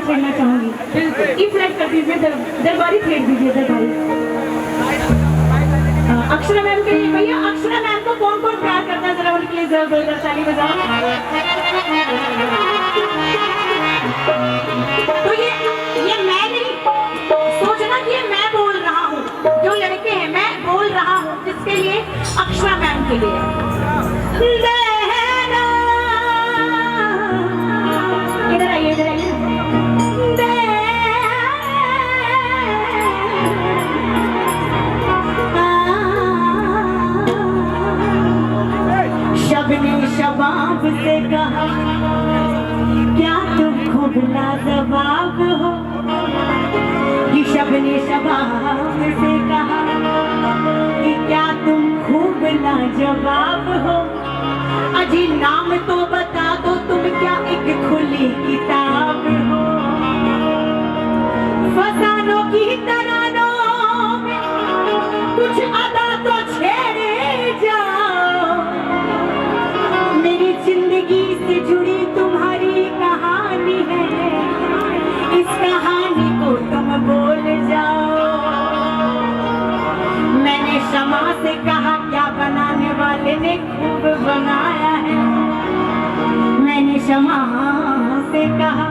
छेड़ना चाहूंगी। ई फ्लैट कर दीजिए, दरबारी छेड़ दीजिए, दरबारी। अक्षरा मैम के लिए भैया, अक्षरा मैम को कौन कौन प्यार करता है, जरा उनके लिए जोरदार ताली बजाओ। तो ये मैं नहीं सोचना कि ये मैं बोल रहा हूँ, जो लड़के हैं मैं बोल रहा हूँ, किसके लिए? अक्षरा मैम के लिए। इधर आइए, इधर आइए। शबने शबाब से कहा क्या तुम खूब लाजवाब हो, कि शबने शबाब से कहा कि क्या तुम खूब लाजवाब हो। अजी नाम तो बता दो तुम क्या एक खुली किताब हो। फसानों की तरानों में कुछ अदा तो छेड़े जाओ। मेरी जिंदगी से जुड़ी तुम्हारी कहानी है, इस कहानी को तुम बोल जाओ। मैंने शमा से कहा क्या बनाने वाले ने खूब बनाया है। मैंने शमा से कहा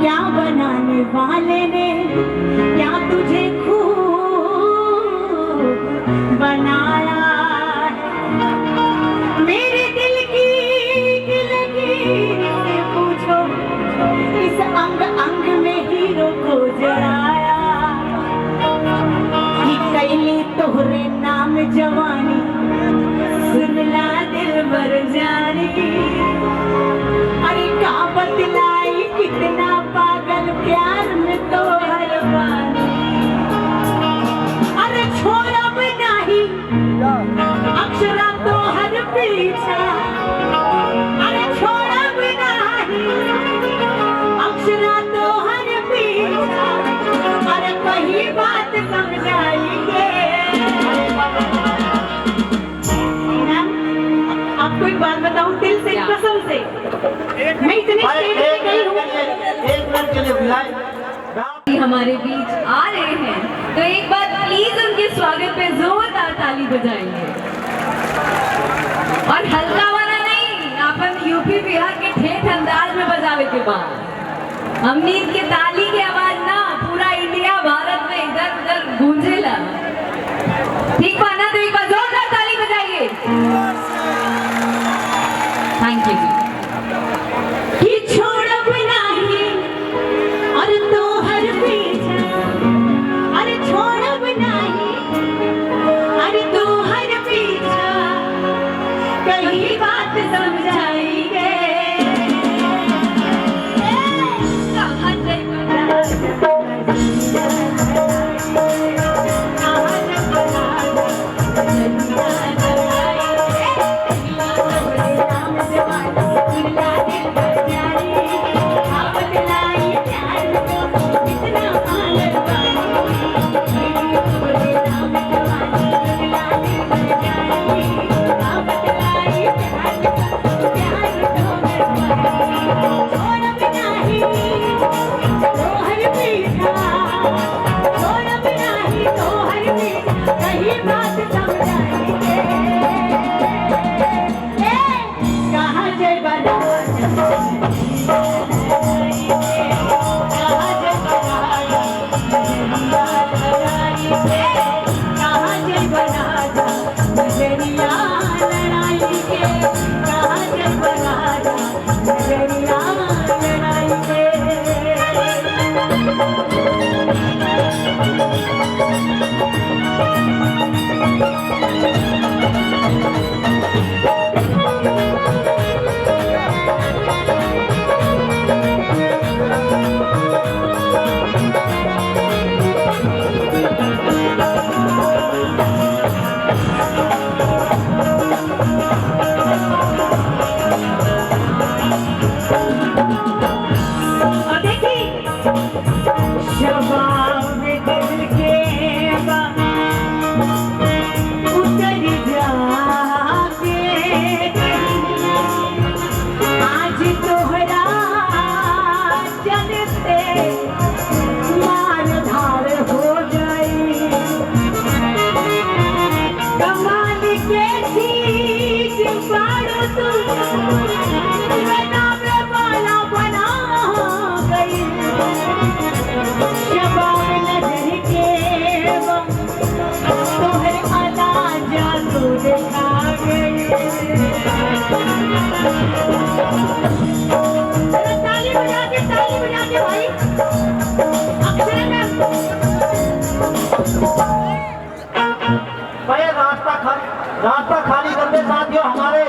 क्या बनाने वाले ने क्या तुझे खूब बनाया है। मेरे दिल की लकीर से पूछो, इस अंग अंग में हीरो को जड़ाया। कि कैली तोहरे नाम जवानी, सुनला दिल भर जानी। अरे का बतलाई कितना पागल प्यार में तो हर बानी। अरे छोड़ब नहीं अक्षरा तो हर पीछा। अरे छोड़ब नहीं अक्षरा तो हर पीछा। अरे कहीं बात समझाएंगे। आपको एक बात बताऊं दिल से, कसम से, मैं इतनी स्टेज पे गई हूँ। एक मिनट के लिए बुलाए हमारे बीच आ रहे हैं, तो एक बार प्लीज उनके स्वागत पे जोरदार ताली बजाएंगे। और हल्का वाला नहीं, अपन यूपी बिहार के ठेठ अंदाज में बजावे के बाद हमने इनके ताली की आवाज ना पूरा इंडिया भारत में इधर उधर गूंजेला। ठीक पाना, तो एक बार जोरदार ताली बजाइए। थैंक यू जी। बाड़ो तुम बनावे वाला बना गई शबाब नजर के तोहर अदा जादू दिखा गई ताली बजा दे भाई अक्षर भाई रास्ता खाली कर दे साथियों, हमारे